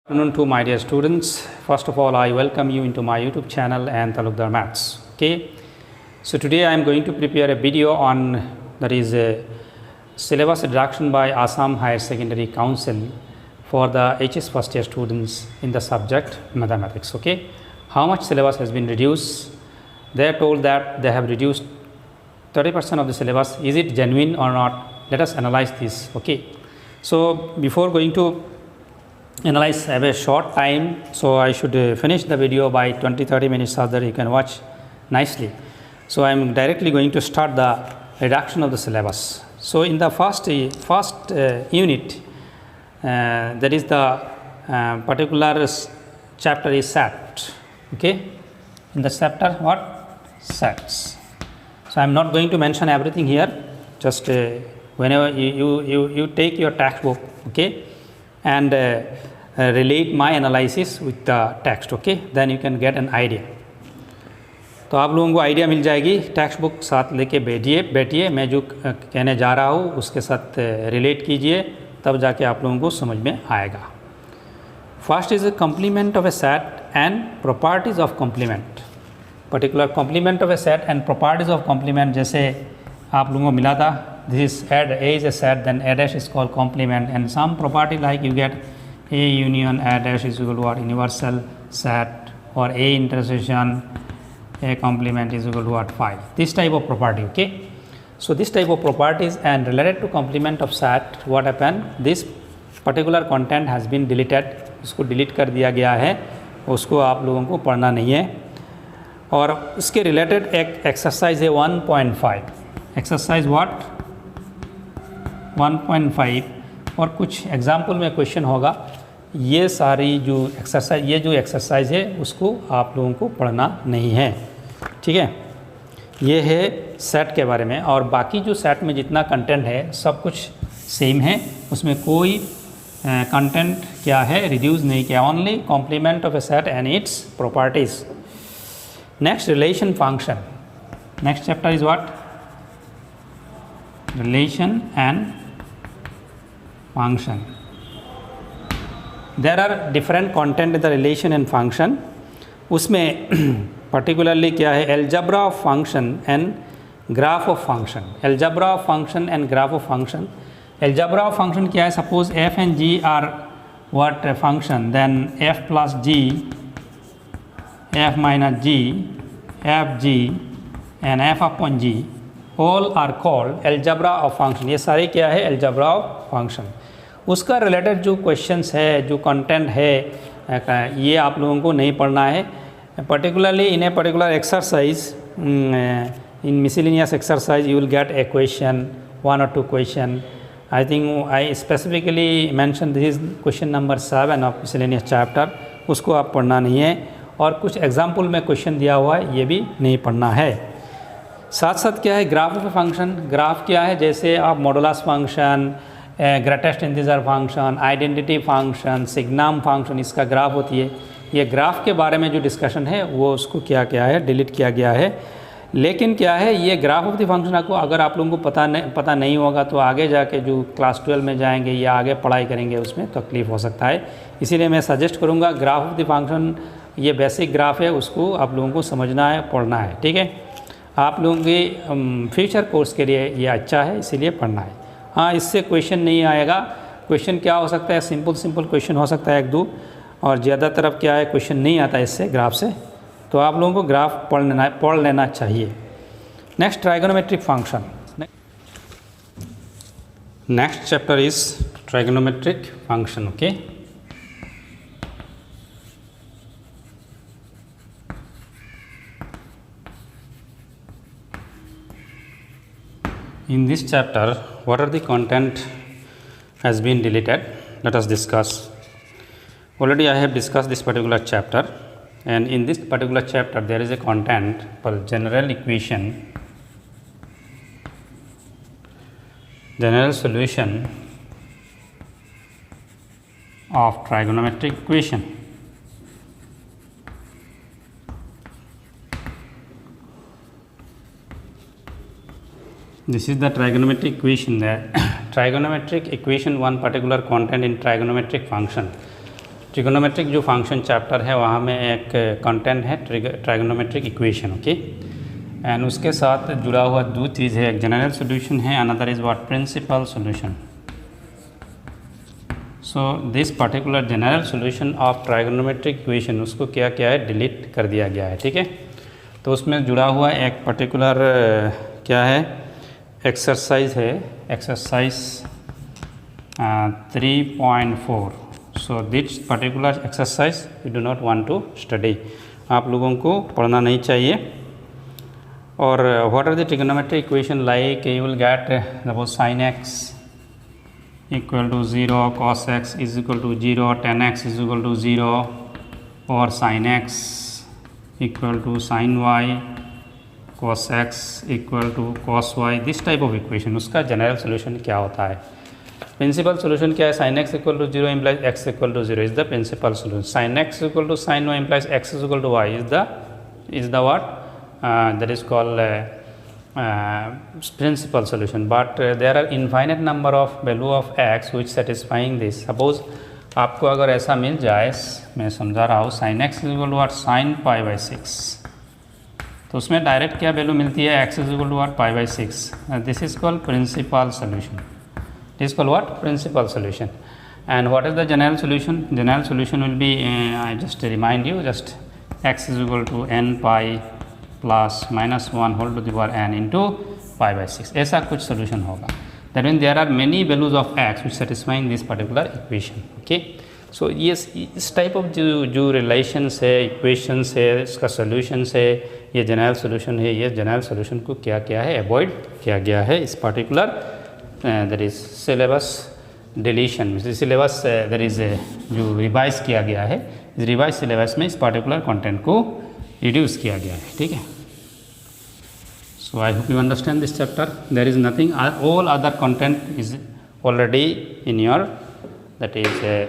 Good afternoon to my dear students. First of all, I welcome you into my YouTube channel and Talukdar Maths. Okay, so today I am going to prepare a video on that is a syllabus reduction by Assam Higher Secondary Council for the HS first year students in the subject mathematics. Okay, how much syllabus has been reduced? They are told that they have reduced 30% of the syllabus. Is it genuine or not? Let us analyze this. Okay, so before going to analyze, have a short time, so I should finish the video by 20-30 minutes so that you can watch nicely. So I am directly going to start the reduction of the syllabus. So in the first unit, that is the particular chapter is SAT. Okay, in the chapter what? SATs. So I am not going to mention everything here. Just whenever you take your textbook, okay, and relate my analysis with the text, okay, then you can get an idea. तो आप लोगों को idea मिल जाएगी. Text book साथ लेके बैठिए मैं जो कहने जा रहा हूँ उसके साथ रिलेट कीजिए, तब जाके आप लोगों को समझ में आएगा. First is a complement of a set and properties of complement. Particular complement of a set and properties of complement, जैसे आप लोगों को मिला था, this is add A is a set, then A dash is called complement, and some property like you get A union A dash is equal to what? Universal set, or A intersection A complement is equal to what? Phi. This type of property. Okay, so this type of properties and related to complement of set, what happened? This particular content has been deleted. उसको delete कर दिया गया है, उसको आप लोगों को पढ़ना नहीं है. और इसके रिलेटेड एक एक्सरसाइज है 1.5. Exercise what? 1.5. और कुछ एग्जाम्पल में क्वेश्चन होगा. ये सारी जो एक्सरसाइज है उसको आप लोगों को पढ़ना नहीं है. ठीक है, ये है सेट के बारे में. और बाकी जो सेट में जितना कंटेंट है सब कुछ सेम है, उसमें कोई कंटेंट क्या है रिड्यूस नहीं किया. Only complement of a set and its properties. Next, relation function. Next chapter is what? Relation and function. There are different content in the relation and function. उसमें particularly क्या है? Algebra of function and graph of function. Algebra of function and graph of function. Algebra of function क्या है? Suppose f and g are what function, then f plus g, f minus g, f g and f upon g all are called algebra of function. ये सारे क्या है? algebra of function. उसका related जो questions है, जो content है, ये आप लोगों को नहीं पढ़ना है. Particularly in a particular exercise, in miscellaneous exercise you will gate A question, 1 or 2 question. I think I specifically mention this is question number 7 of miscellaneous chapter. उसको आप पढ़ना नहीं है. और कुछ एग्जाम्पल में क्वेश्चन दिया हुआ है, ये भी नहीं पढ़ना है. साथ साथ क्या है? Graph of function. ग्राफ क्या है? जैसे आप modulus function, greatest integer function, identity function, signum function, इसका ग्राफ होती है. ये ग्राफ के बारे में जो डिस्कशन है वो उसको क्या है? डिलीट किया गया है. लेकिन क्या है, ये ग्राफ ऑफ द फंक्शन को अगर आप लोगों को पता नहीं होगा तो आगे जाके जो क्लास 12 में जाएंगे या आगे पढ़ाई करेंगे उसमें तकलीफ हो सकता है. इसीलिए मैं सजेस्ट करूँगा ग्राफ ऑफ द फंक्शन, ये बेसिक ग्राफ है, उसको आप लोगों को समझना है, पढ़ना है. ठीक है, आप लोगों के फ्यूचर कोर्स के लिए ये अच्छा है, इसीलिए पढ़ना है. हाँ, इससे क्वेश्चन नहीं आएगा. क्वेश्चन क्या हो सकता है? सिंपल क्वेश्चन हो सकता है 1-2, और ज़्यादा तरफ क्या है? क्वेश्चन नहीं आता इससे, ग्राफ से. तो आप लोगों को ग्राफ पढ़ लेना चाहिए. Next, trigonometric function. Next chapter is trigonometric function. Okay, in this chapter what are the content has been deleted? Let us discuss. Already I have discussed this particular chapter, and in this particular chapter there is a content for general equation, general solution of trigonometric equation. This is the trigonometric equation. The trigonometric equation, one particular content in trigonometric function. Trigonometric जो function chapter है वहाँ में एक content है trigonometric equation, okay. And उसके साथ जुड़ा हुआ दो चीज़ है, एक जनरल सोल्यूशन है, another is what principal solution. So this particular general solution of trigonometric equation उसको क्या किया है, डिलीट कर दिया गया है, ठीक है। तो उसमें जुड़ा हुआ एक पर्टिकुलर क्या है, एक्सरसाइज है, exercise 3.4। So this particular exercise you do not want to study, आप लोगों को पढ़ना नहीं चाहिए। और what are the trigonometric equation, like you will get suppose sin x equal to 0, cos x is equal to 0, tan x is equal to 0, or sin x equal to sin y, cos x equal to cos y, this type of equation उसका general solution क्या होता है। Principal solution क्या है, sin x equal to 0 implies x equal to 0 is the principal solution, sin x equal to sin y implies x is equal to y is the what that is called principal solution, but there are infinite number of value of x which satisfying this। suppose आपको अगर ऐसा मिल जाए, मैं समझा रहा हूँ, sin x is equal to what, sin π/6, तो उसमें डायरेक्ट क्या वैल्यू मिलती है, x is equal to what, π/6, this is called principal solution, this is called what, principal solution। and what is the general solution, general solution will be I just remind you, just x is equal to n pi plus -1 whole to the power n into π/6, ऐसा कुछ solution होगा। That mean there are many values of x which satisfying this particular equation, okay. So ये इस type of जो relations है, equations है, इसका solutions है, ये जनरल सोल्यूशन है, ये जनरल सोल्यूशन को क्या किया है, अवॉइड किया गया है इस particular that is syllabus deletion, syllabus that is जो रिवाइज किया गया है, इस रिवाइज सिलेबस में इस पर्टिकुलर कंटेंट को रिड्यूस किया गया है, ठीक है। So I hope you understand this chapter, there is nothing, all other content is already in your that is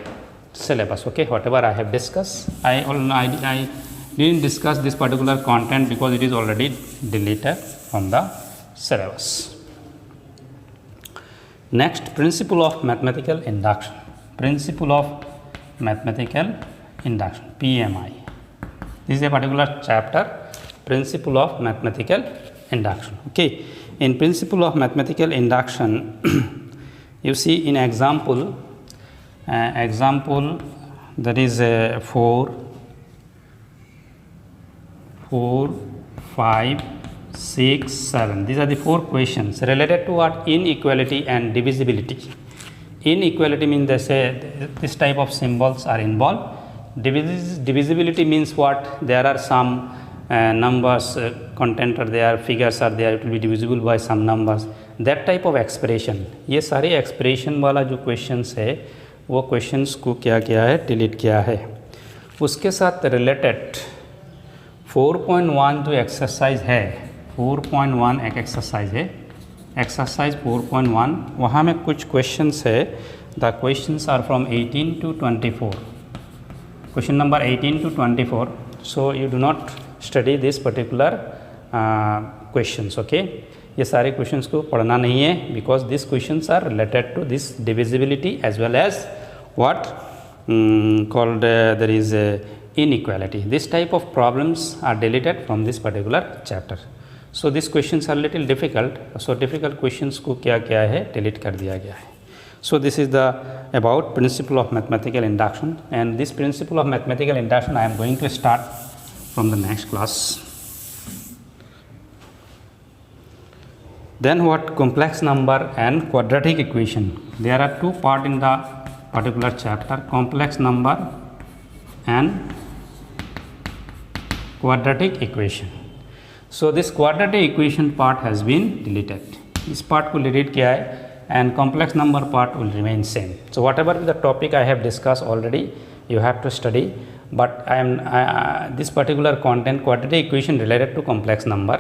syllabus, okay, whatever I have discussed, I didn't discuss this particular content because it is already deleted from the syllabus. Next, principle of mathematical induction, principle of mathematical induction, PMI. This is a particular chapter, principle of mathematical induction, okay. In principle of mathematical induction you see in example that is 4, 5, 6, 7, these are the 4 questions related to what, inequality and divisibility. Inequality means they say this type of symbols are involved. Divisibility means what, there are some numbers content are there, figures are there, it will be divisible by some numbers, that type of expression, ये सारे expression वाला जो questions है वो questions को क्या किया है, डिलीट किया है। उसके साथ रिलेटेड 4.1 जो एक्सरसाइज है, 4.1 एक एक्सरसाइज है, एक्सरसाइज 4.1, वहाँ में कुछ क्वेश्चंस है, the questions are from 18 to 24, question number 18 to 24, so you do not study this particular questions, okay. ये सारे क्वेश्चंस को पढ़ना नहीं है because this questions are related to this divisibility as well as what called there is inequality. This type of problems are deleted from this particular chapter. So these questions are little difficult. So difficult questions को क्या किया है, delete कर दिया गया है. So this is the about principle of mathematical induction, and this principle of mathematical induction I am going to start from the next class. Then what, complex number and quadratic equation. There are two parts in the particular chapter, complex number and quadratic equation. So this quadratic equation part has been deleted. इस part को delete किया है and complex number part will remain same. So whatever the topic I have discussed already, you have to study. But this particular content quadratic equation related to complex number,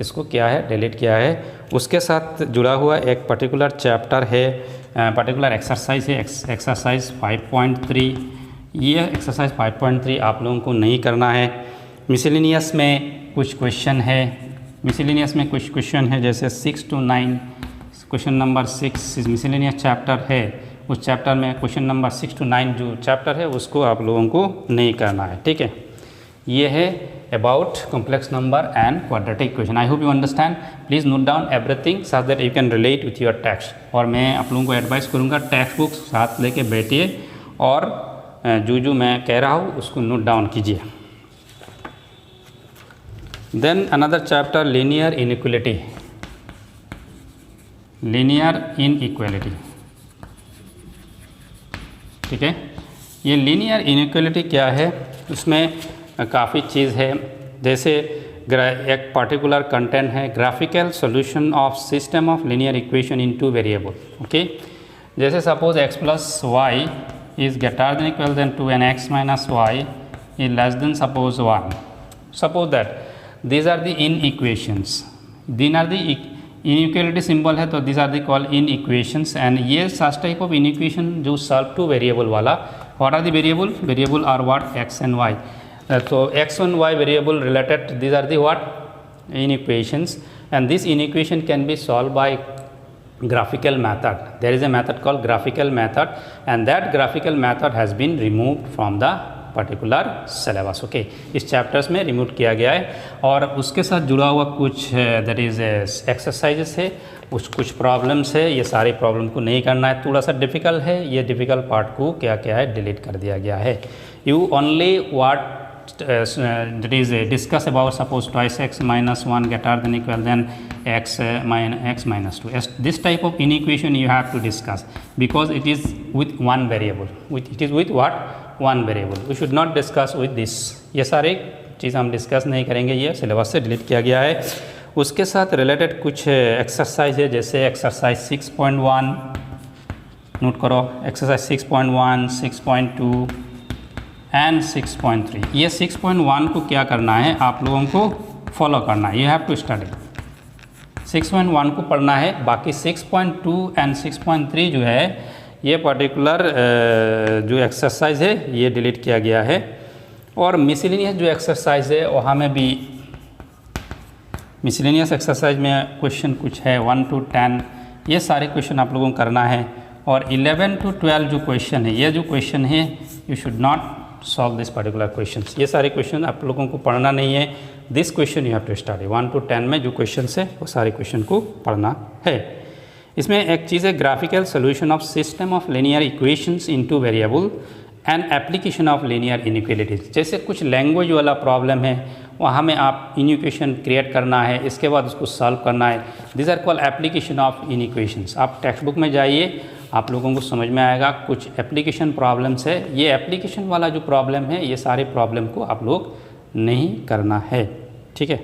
इसको क्या है, delete किया है. उसके साथ जुड़ा हुआ एक particular chapter है, particular exercise है, exercise 5.3. ये exercise 5.3 आप लोगों को नहीं करना है. मिसलिनियस में कुछ क्वेश्चन है, मिसलिनियस में कुछ क्वेश्चन है जैसे 6 to 9. Question number 6 miscellaneous chapter है, उस चैप्टर में क्वेश्चन नंबर 6 to 9 जो चैप्टर है उसको आप लोगों को नहीं करना है, ठीक है। ये है about complex number and quadratic equation. I hope you understand. Please note down everything so that you can relate with your text. और मैं आप लोगों को एडवाइस करूँगा टेक्स्ट बुक साथ लेके बैठिए और जो मैं कह रहा हूँ उसको नोट डाउन कीजिए। Then another chapter linear inequality. Linear inequality, ठीक है। ये लीनियर इनइक्वालिटी क्या है, उसमें काफ़ी चीज़ है। जैसे एक पर्टिकुलर कंटेंट है graphical solution of system of linear equation in two variable, okay. जैसे suppose x plus Y is greater than equal than 2 and x minus Y is less than suppose 1। Suppose that these are the inequations, these are the inequality symbol है, तो these are the called inequations। and ये such type of inequation जो solve to variable वाला, what are the variable are what x and y। तो x and y variable related, these are the what inequations, and this inequation can be solved by graphical method। there is a method called graphical method, and that graphical method has been removed from the particular syllabus, okay. इस chapters में remove किया गया है और उसके साथ जुड़ा हुआ कुछ दैट इज़ एक्सरसाइजेस है, कुछ प्रॉब्लम्स है। ये सारी प्रॉब्लम को नहीं करना है, थोड़ा सा डिफ़िकल्ट है। ये डिफ़िकल्ट पार्ट को क्या क्या है डिलीट कर दिया गया है। You only what that is discuss about suppose twice x minus 1 greater than equal than x minus 2। This type of inequation you have to discuss because it is with one variable, it is with what one variable. We should not discuss with this. ये सारे चीज़ हम discuss नहीं करेंगे, ये syllabus से delete किया गया है। उसके साथ रिलेटेड कुछ एक्सरसाइज है, जैसे एक्सरसाइज 6.1 नोट करो, एक्सरसाइज 6.1, 6.2 एंड 6.3। ये 6.1 को क्या करना है, आप लोगों को फॉलो करना है, यू हैव टू स्टडी। 6.1 को पढ़ना है, बाकी 6.2 एंड 6.3 जो है ये पर्टिकुलर जो एक्सरसाइज है ये डिलीट किया गया है। और मिसलेनियस जो एक्सरसाइज है वहाँ में भी मिसलेनियस एक्सरसाइज में क्वेश्चन कुछ है 1 to 10, ये सारे क्वेश्चन आप लोगों को करना है। और 11 to 12 जो क्वेश्चन है, ये जो क्वेश्चन है you should not solve this particular question. ये सारे क्वेश्चन आप लोगों को पढ़ना नहीं है, this question you have to study. 1 to 10 में जो क्वेश्चन है वो सारे क्वेश्चन को पढ़ना है। इसमें एक चीज़ है graphical solution of system of linear equations into variable and application of linear inequalities. जैसे कुछ लैंग्वेज वाला प्रॉब्लम है, वहाँ में आप इनइक्वेशन क्रिएट करना है, इसके बाद उसको सॉल्व करना है। This are called application of inequations. आप टेक्स्ट बुक में जाइए, आप लोगों को समझ में आएगा। कुछ एप्लीकेशन प्रॉब्लम्स है, ये एप्लीकेशन वाला जो प्रॉब्लम है ये सारे प्रॉब्लम को आप लोग नहीं करना है, ठीक है।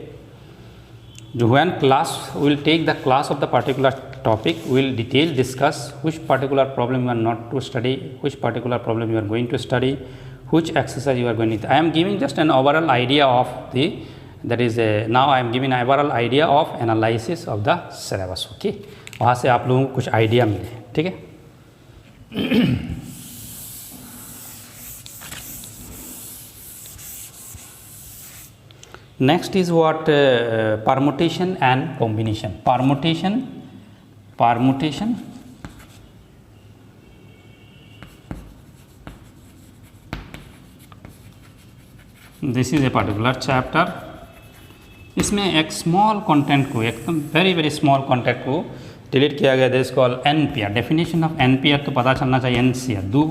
जो when class will take the class of the particular topic, will detail discuss which particular problem you are not to study, which particular problem you are going to study, which exercise you are going to. I am giving just an overall idea of the, that is now I am giving an overall idea of analysis of the syllabus, okay। वहाँ से आप लोगों को कुछ idea मिले, ठीक है। Next is what permutation and combination. Permutation. This is a particular chapter. इसमें एक स्मॉल कंटेंट को, एकदम वेरी स्मॉल कंटेंट को डिलीट किया गया। This call NPR। Definition of NPR तो पता चलना चाहिए। NCR दो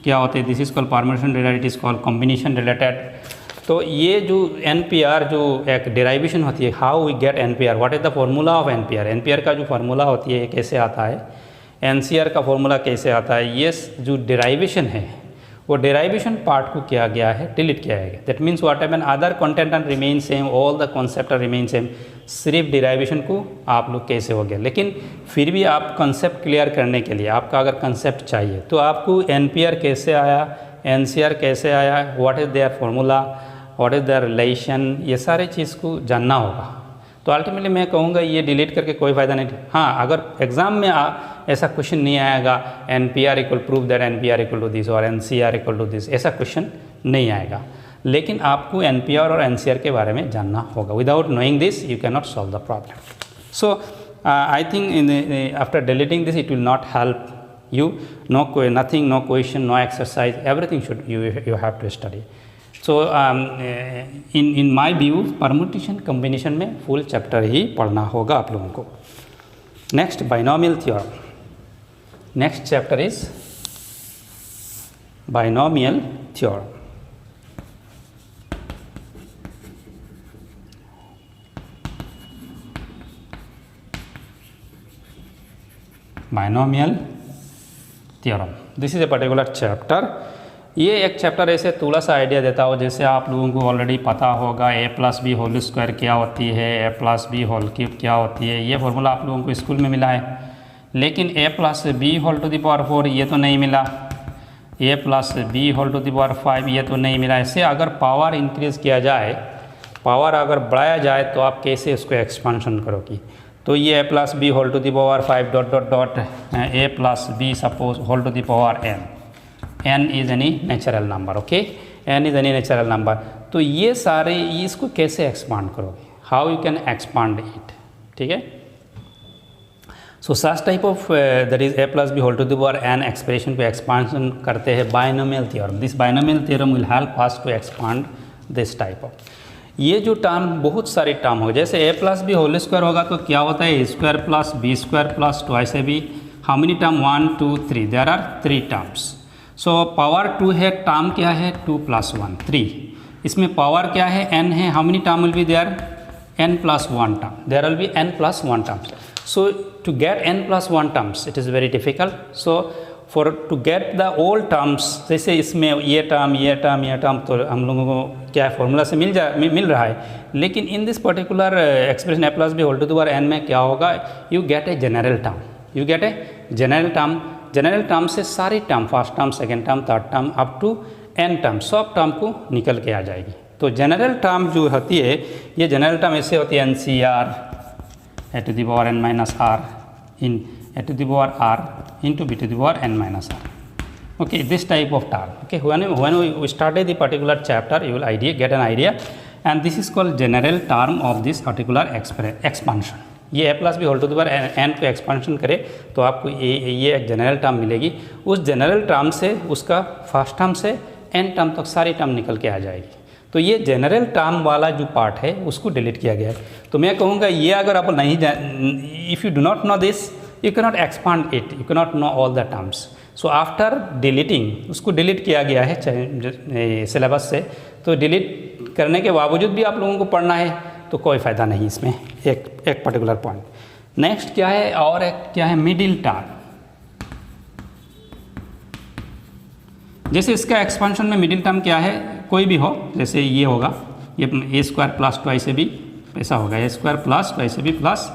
क्या होते हैं, this is called permutation related, is called combination related. तो ये जो NPR जो एक डेराइवेशन होती है, how we get NPR, what is the formula of NPR, NPR का जो फार्मूला होती है कैसे आता है, NCR का फॉर्मूला कैसे आता है, ये जो डेराइवेशन है वो डेराइवेशन पार्ट को किया गया है, डिलीट किया गया। That means what happen, other content and remain same, all the concept remain same, सिर्फ डेराइवेशन को आप लोग कैसे हो गया। लेकिन फिर भी आप कंसेप्ट क्लियर करने के लिए, आपका अगर कंसेप्ट चाहिए तो आपको NPR कैसे आया, NCR कैसे आया, what is their formula, what is the relation, ये सारे चीज़ को जानना होगा। तो अल्टीमेटली मैं कहूँगा ये डिलीट करके कोई फ़ायदा नहीं। हाँ, अगर एग्ज़ाम में ऐसा क्वेश्चन नहीं आएगा NPR equal prove that NPR equal to this और NCR इक्वल टू दिस, ऐसा क्वेश्चन नहीं आएगा। लेकिन आपको NPR और NCR के बारे में जानना होगा। Without knowing this you can not solve the problem. So I think in after deleting this it will not help you nothing, no question, no exercise, everything should you have to study. So in my view permutation combination में full chapter ही पढ़ना होगा आप लोगों को. Next, binomial theorem. Next chapter is binomial theorem. Binomial theorem. This is a particular chapter. ये एक chapter ऐसे थोड़ा सा आइडिया देता हो, जैसे आप लोगों को ऑलरेडी पता होगा ए प्लस बी होल स्क्वायर क्या होती है, ए प्लस बी होल क्यूब क्या होती है. ये फॉर्मूला आप लोगों को स्कूल में मिला है, लेकिन A plus B whole to the power 4 ये तो नहीं मिला, A plus B whole to the power 5 ये तो नहीं मिला. ऐसे अगर पावर इंक्रीज़ किया जाए, पावर अगर बढ़ाया जाए तो आप कैसे उसको एक्सपांशन करोगी. तो ये A plus B whole to the power 5 dot dot dot A plus B suppose whole to the power n is any natural number. Okay, n is any natural number. तो ये सारे इसको कैसे एक्सपांड करोगे, how you can expand it. ठीक है. So such type of that is A plus B whole to the power n expression पे expansion करते हैं binomial theorem. This binomial theorem will help us to expand this type of. ये जो term बहुत सारे term हो, जैसे A plus B whole square होगा तो क्या होता है, A square plus B square plus twice A B. How many term, 1 2 3, there are 3 terms. So power 2 है, टर्म क्या है 2 + 1 3. इसमें पावर क्या है n है. How many term will be there, n + 1 term. There will be n + 1 terms. So to get n + 1 terms it is very difficult. So for to get the all terms, जैसे इसमें ये term तो हम लोगों को क्या formula से मिल रहा है, लेकिन in this particular expression a plus B whole to the power n में क्या होगा, you get a general term. You get a general term. General term से सारी term, first term, second term, third term up to n term, सब term को निकल के आ जाएगी. तो जनरल टर्म जो होती है, ये जनरल टर्म ऐसे होती है NCR a to the power n minus r in a to the power r into b to the power n minus r. Okay, this type of term. Okay, when we started the particular chapter, you will get an idea, and this is called general term of this particular expansion. ये a plus B whole to the power n को expansion करे तो आपको ये एक general term मिलेगी. उस general term से उसका फर्स्ट टर्म से n टर्म तक सारी टर्म निकल के आ जाएगी. तो ये जनरल टर्म वाला जो पार्ट है उसको डिलीट किया गया है. तो मैं कहूँगा ये अगर आप नहीं, if you do not know this, you cannot expand it, you cannot know all the terms. So after deleting, उसको डिलीट किया गया है सिलेबस से. तो डिलीट करने के बावजूद भी आप लोगों को पढ़ना है तो कोई फ़ायदा नहीं इसमें. एक पर्टिकुलर पॉइंट. नेक्स्ट क्या है, और एक क्या है, मिडिल टर्म. जैसे इसका एक्सपांशन में मिडिल टर्म क्या है, कोई भी हो, जैसे ये होगा, ये A square plus twice A B ऐसा होगा, A square plus twice A B plus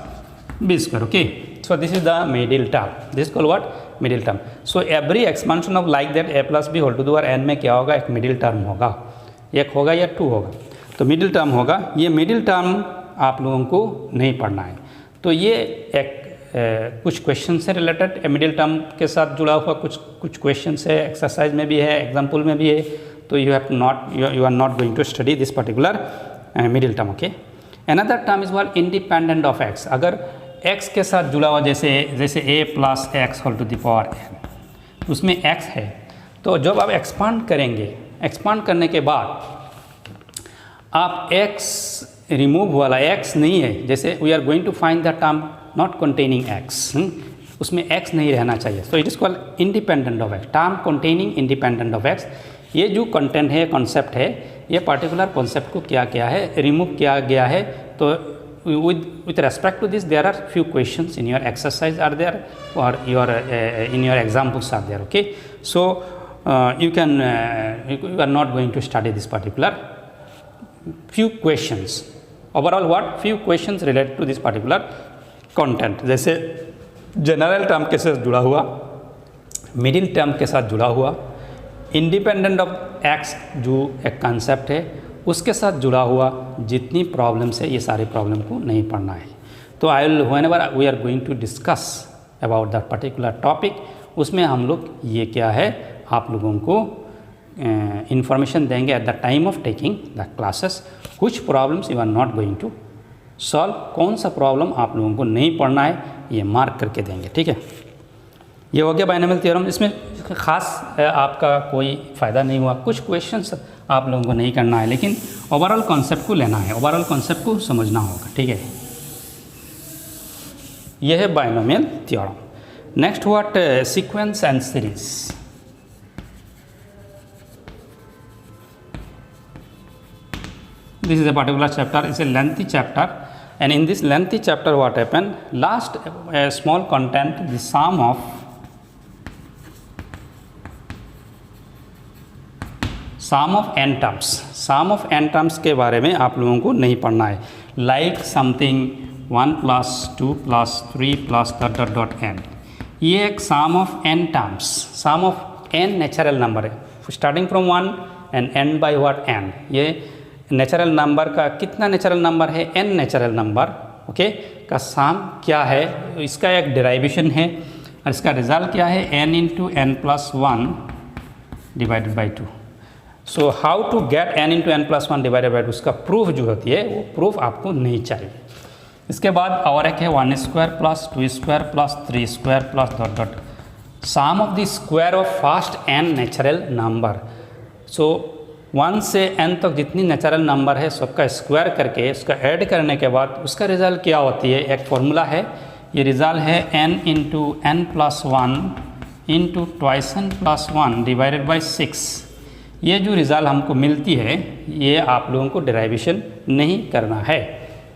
B square. Okay, so this is the middle term. This is called what, middle term. So every expansion of like that a plus b whole to the power n में क्या होगा, एक middle term होगा, एक होगा या 2 होगा. तो middle term होगा. ये middle term आप लोगों को नहीं पढ़ना है. तो ये एक कुछ क्वेश्चन से रिलेटेड मिडिल टर्म के साथ जुड़ा हुआ कुछ क्वेश्चन है, एक्सरसाइज में भी है, एग्जाम्पल में भी है. तो you are not going to study this particular middle term. Okay, another term is called independent of x. अगर x के साथ जुड़ा हुआ, जैसे a plus x whole to the power n, उसमें x है. तो जब आप एक्सपांड करेंगे, एक्सपांड करने के बाद आप x रिमूव वाला, x नहीं है, जैसे we are going to find the term not containing x, उसमें x नहीं रहना चाहिए. So it is called independent of x. Term containing independent of x. ये जो कंटेंट है, कॉन्सेप्ट है, ये पर्टिकुलर कॉन्सेप्ट को क्या किया है, रिमूव किया गया है. तो with respect to this, there are few questions in your exercise are there, or your in your examples are there. Okay, so you are not going to study this particular few questions. Overall, what few questions related to this particular content, जैसे general term के साथ जुड़ा हुआ, middle term के साथ जुड़ा हुआ, independent of x जो एक कंसेप्ट है उसके साथ जुड़ा हुआ जितनी प्रॉब्लम्स है, ये सारी प्रॉब्लम को नहीं पढ़ना है. तो I will whenever we are going to discuss about that particular topic, उसमें हम लोग ये क्या है आप लोगों को इंफॉर्मेशन देंगे at the time of taking the classes. कुछ problems you are not going to solve, कौन सा प्रॉब्लम आप लोगों को नहीं पढ़ना है ये मार्क करके देंगे. ठीक है. ये हो गया बाइनोमियल थ्योरम। इसमें ख़ास आपका कोई फ़ायदा नहीं हुआ, कुछ क्वेश्चंस आप लोगों को नहीं करना है, लेकिन ओवरऑल कॉन्सेप्ट को लेना है, ओवरऑल कॉन्सेप्ट को समझना होगा, ठीक है। यह है binomial theorem. Next what sequence and series. This is a particular chapter, it's a lengthy chapter, and in this lengthy chapter what happened, last small content, the sum of n terms, sum of n terms के बारे में आप लोगों को नहीं पढ़ना है, like something 1 plus 2 plus 3 plus dot dot dot n, ये एक sum of n terms, sum of n natural number है, starting from 1 and end by what n, ये नेचुरल नंबर का कितना नेचुरल नंबर है, n नेचुरल नंबर, ओके, का सम क्या है, इसका एक डेरिवेशन है और इसका रिजल्ट क्या है, n into n plus one divided by 2। So how to get n into n plus one divided by 2, उसका प्रूफ जो होती है वो प्रूफ आपको नहीं चाहिए। इसके बाद और एक है 1 square plus 2 square plus 3 square plus dot dot sum of the square of first n natural number. So 1 से n तक जितनी नेचुरल नंबर है सबका स्क्वायर करके उसका ऐड करने के बाद उसका रिजल्ट क्या होती है, एक फॉर्मूला है, ये रिजल्ट है n into n plus one into twice n plus one divided by 6। ये जो रिजल्ट हमको मिलती है ये आप लोगों को डेरिवेशन नहीं करना है,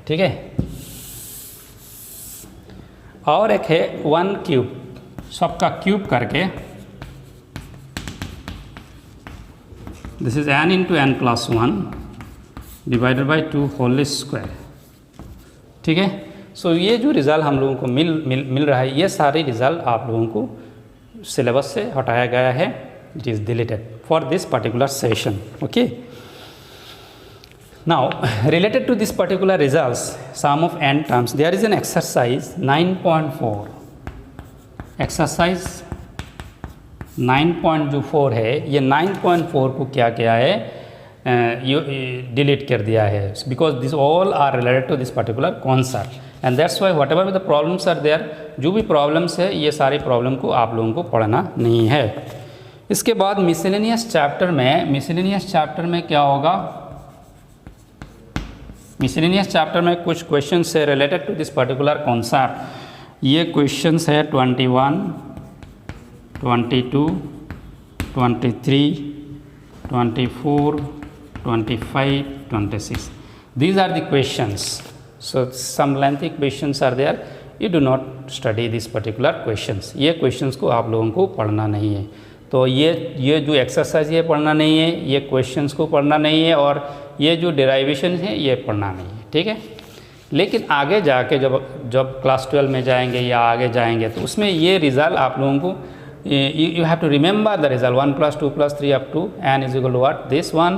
ठीक है। और एक है 1 क्यूब, सबका क्यूब करके this is n into n plus one divided by 2 whole square, ठीक है। सो ये जो रिज़ल्ट हम लोगों को मिल रहा है, ये सारे रिज़ल्ट आप लोगों को सिलेबस से हटाया गया है, it is deleted for this particular session, okay. Now related to this particular results sum of n terms, there is an exercise 9.4, exercise 9.4 है, ये 9.4 को क्या किया है, डिलीट कर दिया है, because this all are related to this particular concept and that's why whatever the problems are there, जो भी प्रॉब्लम्स है ये सारी प्रॉब्लम को आप लोगों को पढ़ना नहीं है। इसके बाद मिसलेनियस चैप्टर में क्या होगा, मिसलेनियस चैप्टर में कुछ क्वेश्चन है related to this particular concept. ये क्वेश्चन है 21, 22, 23, 24, 25, 26. These are the questions. So some lengthy questions are there. You do not study these particular questions. ये questions को आप लोगों को पढ़ना नहीं है। तो ये जो एक्सरसाइज ये पढ़ना नहीं है, ये क्वेश्चंस को पढ़ना नहीं है, और ये जो डेराइवेशन है ये पढ़ना नहीं है, ठीक है। लेकिन आगे जाके जब क्लास 12 में जाएंगे या आगे जाएंगे तो उसमें ये रिज़ल्ट आप लोगों को you have to remember the result 1 plus 2 plus 3 up to n is equal to what, this one,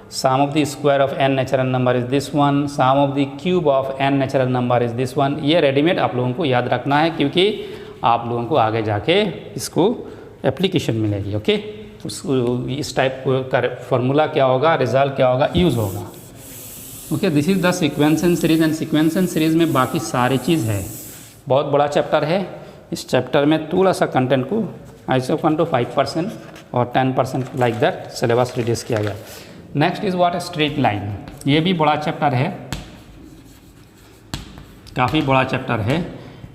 sum of the square of n natural number is this one, sum of the cube of n natural number is this one। ये readymade आप लोगों को याद रखना है क्योंकि आप लोगों को आगे जाके इसको एप्लीकेशन मिलेगी, ओके। इस टाइप का फॉर्मूला क्या होगा, रिजल्ट क्या होगा, यूज़ होगा, okay. This is the sequence and series, and sequence and series में बाकी सारी चीज़ है, बहुत बड़ा चैप्टर है। इस चैप्टर में थोड़ा सा कंटेंट को ISO 1 to 5% और 10% लाइक दैट सिलेबस रिड्यूस किया गया। Next is what straight line, ये भी बड़ा चैप्टर है, काफ़ी बड़ा चैप्टर है।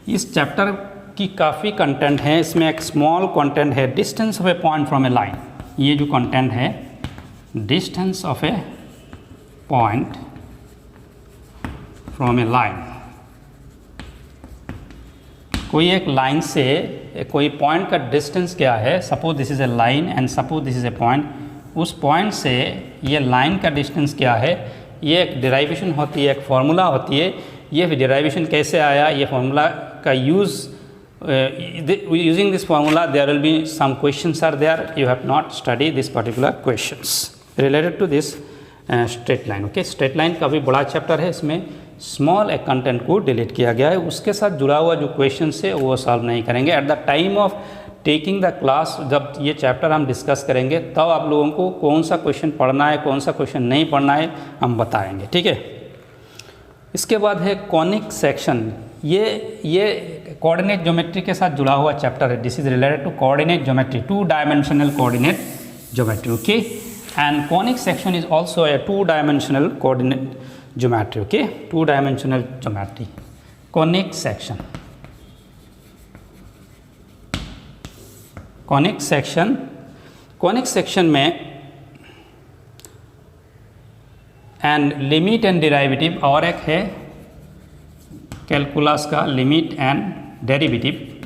इस चैप्टर की काफ़ी कंटेंट है, इसमें एक स्मॉल कंटेंट है, distance of A point from A line. ये जो कंटेंट है distance of A point from A line, कोई एक लाइन से कोई पॉइंट का डिस्टेंस क्या है, suppose this is a line and suppose this is a point, उस पॉइंट से ये लाइन का डिस्टेंस क्या है, ये एक डेराइवेशन होती है, एक फार्मूला होती है। ये डेराइवेशन कैसे आया, ये फार्मूला का use, using this formula there will be some questions are there, you have not study this particular questions related to this straight line, okay. Straight line काफ़ी बड़ा चैप्टर है, इसमें स्मॉल एक कंटेंट को डिलीट किया गया है, उसके साथ जुड़ा हुआ जो क्वेश्चन है वो सॉल्व नहीं करेंगे। Eight the time of taking the class, जब ये चैप्टर हम डिस्कस करेंगे तब आप लोगों को कौन सा क्वेश्चन पढ़ना है, कौन सा क्वेश्चन नहीं पढ़ना है, हम बताएंगे, ठीक है। इसके बाद है कॉनिक सेक्शन, ये कोऑर्डिनेट ज्योमेट्री के साथ जुड़ा हुआ चैप्टर है. This is related to coordinate geometry, 2 dimensional coordinate geometry. Okay, and conic section is also a 2 dimensional coordinate geometry. Okay, 2 dimensional geometry, conic section. Conic section में and limit and derivative, और एक है calculus का limit and derivative.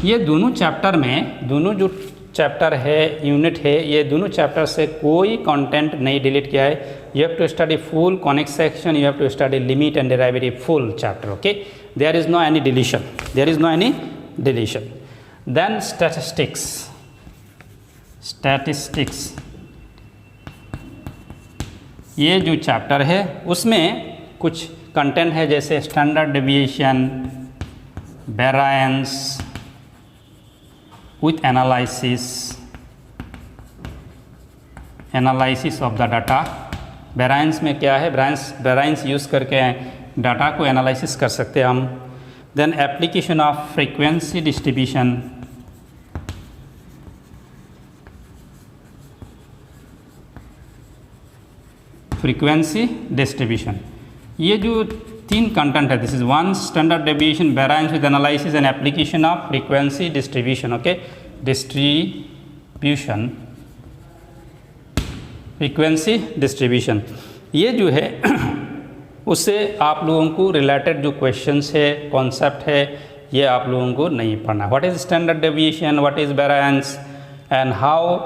ये दोनों chapter में, दोनों जो चैप्टर है, यूनिट है, ये दोनों चैप्टर से कोई कंटेंट नहीं डिलीट किया है. You have to study full conic section, you have to study limit and derivative full chapter. Okay, there is no any deletion, there is no any deletion. Then statistics, ये जो chapter है उसमें कुछ content है जैसे standard deviation, variance with analysis of the data. Variance में क्या है, वेरिएंस यूज़ करके डाटा को एनालिसिस कर सकते हैं हम. Then application of frequency distribution, ये जो 3 कंटेंट है, this is 1 standard deviation, variance with analysis and application of frequency distribution. Okay, frequency distribution, ये जो है उससे आप लोगों को रिलेटेड जो क्वेश्चंस है, कॉन्सेप्ट है, ये आप लोगों को नहीं पढ़ना. What is standard deviation, what is variance and how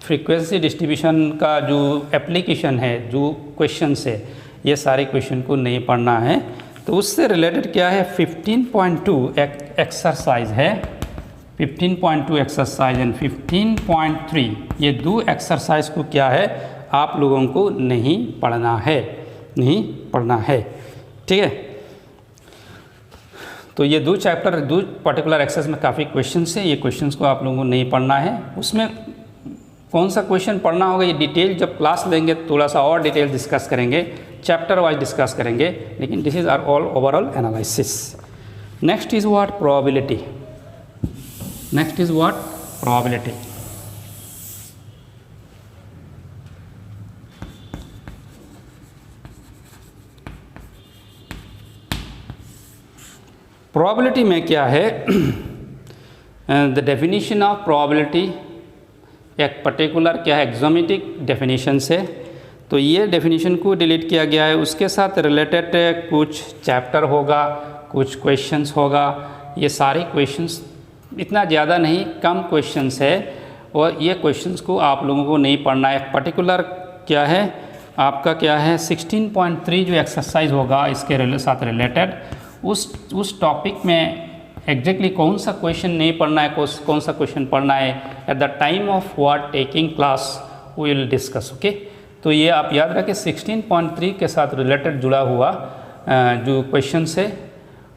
frequency distribution का जो एप्लीकेशन है, जो क्वेश्चंस है, ये सारे क्वेश्चन को नहीं पढ़ना है. तो उससे रिलेटेड क्या है, 15.2 एक्सरसाइज है, 15.2 एक्सरसाइज एंड 15.3, ये 2 एक्सरसाइज को क्या है, आप लोगों को नहीं पढ़ना है. ठीक है. तो ये 2 चैप्टर, 2 पर्टिकुलर एक्सरसाइज में काफ़ी क्वेश्चंस है, ये क्वेश्चंस को आप लोगों को नहीं पढ़ना है. उसमें कौन सा क्वेश्चन पढ़ना होगा, ये डिटेल जब क्लास लेंगे थोड़ा सा और डिटेल डिस्कस करेंगे, चैप्टर वाइज डिस्कस करेंगे, लेकिन this is our all overall analysis. Next is what, probability. Probability में क्या है, द डेफिनेशन ऑफ प्रोबेबिलिटी एक पर्टिकुलर क्या है, एक्सोमेटिक डेफिनेशन से. तो ये डेफिनेशन को डिलीट किया गया है. उसके साथ रिलेटेड कुछ चैप्टर होगा, कुछ क्वेश्चंस होगा. ये सारे क्वेश्चंस इतना ज़्यादा नहीं, कम क्वेश्चंस है, और ये क्वेश्चंस को आप लोगों को नहीं पढ़ना है. पर्टिकुलर क्या है आपका, क्या है 16.3 जो एक्सरसाइज होगा इसके साथ रिलेटेड, उस टॉपिक में एग्जैक्टली कौन सा क्वेश्चन नहीं पढ़ना है, कौन सा क्वेश्चन पढ़ना है, at the time of what taking class we will discuss. Okay, तो ये आप याद रखें, 16.3 के साथ रिलेटेड जुड़ा हुआ जो क्वेश्चंस है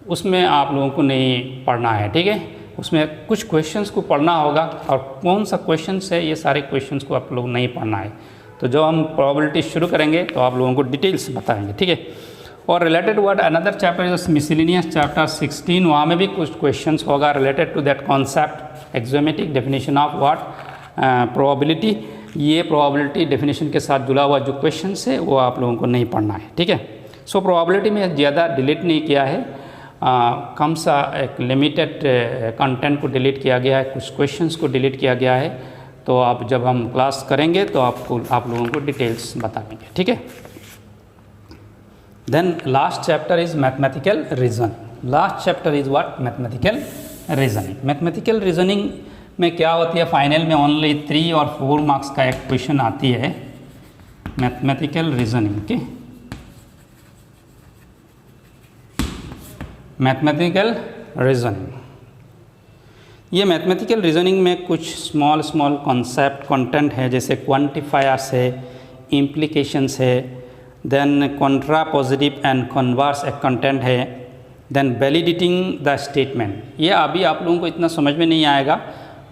उसमें आप लोगों को नहीं पढ़ना है. ठीक है, उसमें कुछ क्वेश्चंस को पढ़ना होगा, और कौन सा क्वेश्चंस है, ये सारे क्वेश्चंस को आप लोग नहीं पढ़ना है. तो जब हम प्रोबेबिलिटी शुरू करेंगे तो आप लोगों को डिटेल्स बताएंगे. ठीक है. और related word another chapter is miscellaneous chapter 16, वहाँ में भी कुछ क्वेश्चंस होगा related to that concept, axiomatic definition of what probability. ये प्रोबेबिलिटी डेफिनेशन के साथ जुड़ा हुआ जो क्वेश्चंस है वो आप लोगों को नहीं पढ़ना है. ठीक है. सो प्रोबेबिलिटी में ज़्यादा डिलीट नहीं किया है, कम सा एक लिमिटेड कंटेंट को डिलीट किया गया है, कुछ क्वेश्चंस को डिलीट किया गया है. तो आप जब हम क्लास करेंगे तो आप लोगों को डिटेल्स बताएंगे. ठीक है. Then last chapter is mathematical reason. Last chapter is what? Mathematical reasoning. Mathematical reasoning में क्या होती है, फाइनल में ओनली 3 और 4 मार्क्स का एक क्वेश्चन आती है, mathematical reasoning. Okay, mathematical reasoning. ये मैथमेटिकल रीजनिंग में कुछ स्मॉल कॉन्सेप्ट कंटेंट है, जैसे क्वांटिफायर्स है, इम्प्लीकेशंस है, देन कॉन्ट्रापोजिटिव एंड कन्वर्स एक कंटेंट है, देन वैलिडेटिंग द स्टेटमेंट. ये अभी आप लोगों को इतना समझ में नहीं आएगा,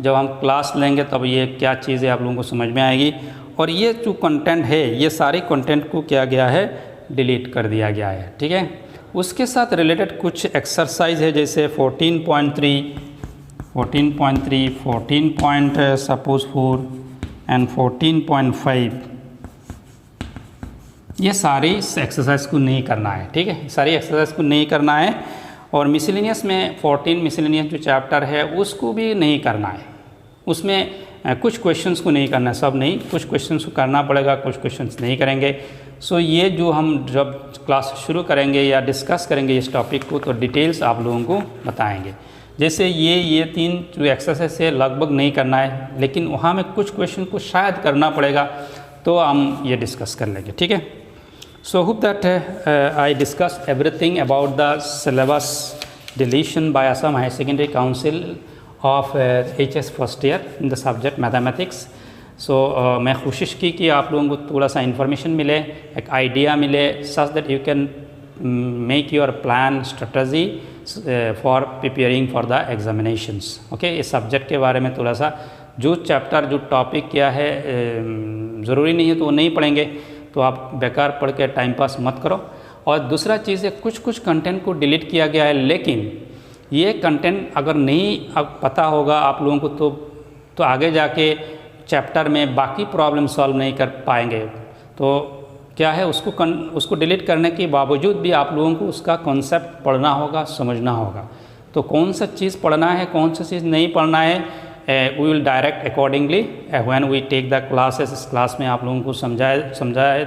जब हम क्लास लेंगे तब ये क्या चीज़ है आप लोगों को समझ में आएगी. और ये जो कंटेंट है, ये सारे कंटेंट को किया गया है, डिलीट कर दिया गया है. ठीक है. उसके साथ रिलेटेड कुछ एक्सरसाइज है, जैसे 14.3, 14.4 एंड 14.5, ये सारी एक्सरसाइज को नहीं करना है, ठीक है, सारी एक्सरसाइज को नहीं करना है। और मिसलेनियस में 14 मिसलेनियस जो चैप्टर है उसको भी नहीं करना है, उसमें कुछ क्वेश्चंस को नहीं करना है, सब नहीं, कुछ क्वेश्चंस को करना पड़ेगा, कुछ क्वेश्चंस नहीं करेंगे। सो ये जो हम जब क्लास शुरू करेंगे या डिस्कस करेंगे इस टॉपिक को, तो डिटेल्स आप लोगों को बताएंगे। जैसे ये 3 जो एक्सरसाइज है लगभग नहीं करना है, लेकिन वहाँ में कुछ क्वेश्चन को शायद करना पड़ेगा, तो हम ये डिस्कस कर लेंगे, ठीक है। So hope that I discussed everything about the syllabus deletion by Assam Higher Secondary Council of HS first year in the subject mathematics. So मैं कोशिश की कि आप लोगों को थोड़ा सा इन्फॉर्मेशन मिले, एक आइडिया मिले, such that you can make your plan strategy for preparing for the examinations. Okay, इस सब्जेक्ट के बारे में थोड़ा सा जो चैप्टर जो टॉपिक क्या है ज़रूरी नहीं है तो वो नहीं पढ़ेंगे, तो आप बेकार पढ़ के टाइम पास मत करो। और दूसरा चीज़ है, कुछ कंटेंट को डिलीट किया गया है, लेकिन ये कंटेंट अगर नहीं अब पता होगा आप लोगों को तो आगे जाके चैप्टर में बाकी प्रॉब्लम सॉल्व नहीं कर पाएंगे। तो क्या है, उसको डिलीट करने के बावजूद भी आप लोगों को उसका कॉन्सेप्ट पढ़ना होगा, समझना होगा। तो कौन सा चीज़ पढ़ना है, कौन सा चीज़ नहीं पढ़ना है, we will direct accordingly when we take the classes. इस क्लास में आप लोगों को समझाया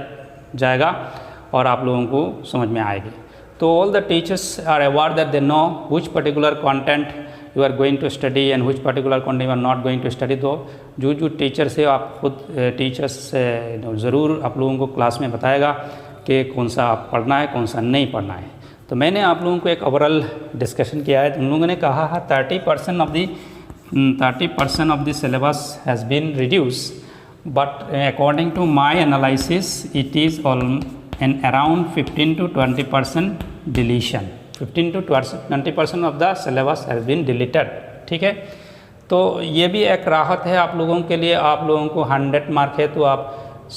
जाएगा और आप लोगों को समझ में आएगी। तो all the teachers are aware that they know which particular content you are going to study and which particular content you are not going to study. तो जो टीचर्स है आप खुद टीचर्स ज़रूर आप लोगों को क्लास में बताएगा कि कौन सा आप पढ़ना है, कौन सा नहीं पढ़ना है। तो मैंने आप लोगों को एक ओवरऑल डिस्कशन किया है। उन लोगों ने कहा है 30% of the syllabus has been reduced, but according to my analysis it is around 15 to 20% deletion. 15 to 20% of the syllabus has been deleted, ठीक है। तो ये भी एक राहत है आप लोगों के लिए। आप लोगों को 100 मार्क है तो आप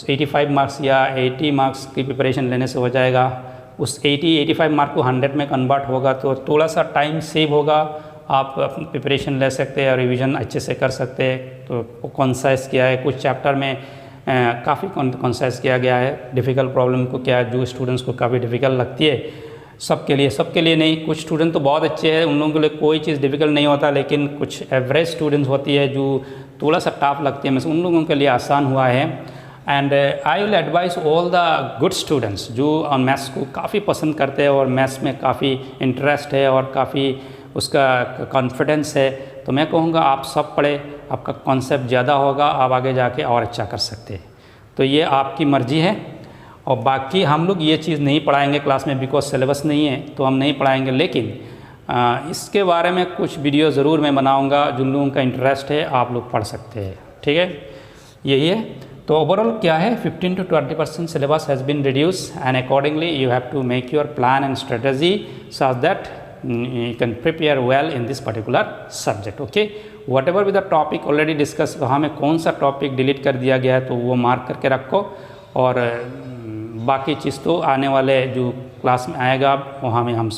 85 मार्क्स या 80 मार्क्स की प्रिपरेशन लेने से हो जाएगा। उस 85 मार्क को 100 में कन्वर्ट होगा तो थोड़ा सा टाइम सेव होगा, आप अपनी प्रिपरेशन ले सकते हैं और रिवीजन अच्छे से कर सकते हैं। तो कॉन्साइज किया है, कुछ चैप्टर में काफ़ी कॉन्साइज किया गया है। डिफ़िकल्ट प्रॉब्लम को क्या जो स्टूडेंट्स को काफ़ी डिफ़िकल्ट लगती है, सबके लिए नहीं, कुछ स्टूडेंट तो बहुत अच्छे हैं, उन लोगों के लिए कोई चीज़ डिफ़िकल्ट नहीं होता, लेकिन कुछ एवरेज स्टूडेंट्स होती है जो थोड़ा सा टफ लगती है, उन लोगों के लिए आसान हुआ है। And I will advice all the good students जो मैथ्स को काफ़ी पसंद करते हैं और मैथ्स में काफ़ी इंटरेस्ट है और काफ़ी उसका कॉन्फिडेंस है, तो मैं कहूँगा आप सब पढ़े, आपका कॉन्सेप्ट ज़्यादा होगा, आप आगे जाके और अच्छा कर सकते हैं। तो ये आपकी मर्ज़ी है। और बाकी हम लोग ये चीज़ नहीं पढ़ाएंगे क्लास में, बिकॉज सिलेबस नहीं है तो हम नहीं पढ़ाएंगे, लेकिन इसके बारे में कुछ वीडियो ज़रूर मैं बनाऊँगा। जिन लोगों का इंटरेस्ट है आप लोग पढ़ सकते हैं, ठीक है, यही है। तो ओवरऑल क्या है, 15 to 20% syllabus has been reduced and accordingly you have to make your plan and strategy so that you can prepare well in this particular subject. Okay, whatever with the topic already discussed, वहाँ में कौन सा topic delete कर दिया गया है तो वो मार्क करके रखो, और बाकी चीज़ तो आने वाले जो क्लास में आएगा वहाँ में हम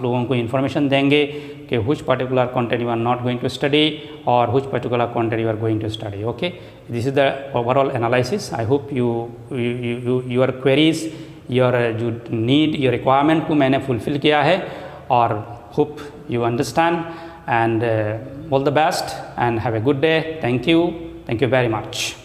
लोगों को इन्फॉर्मेशन देंगे कि which particular content you are not going to study or which particular content you are going to study. Okay, this is the overall analysis. I hope your queries, your जो need, your requirement को मैंने fulfill किया है, और hope you understand, and all the best and have a good day. Thank you very much.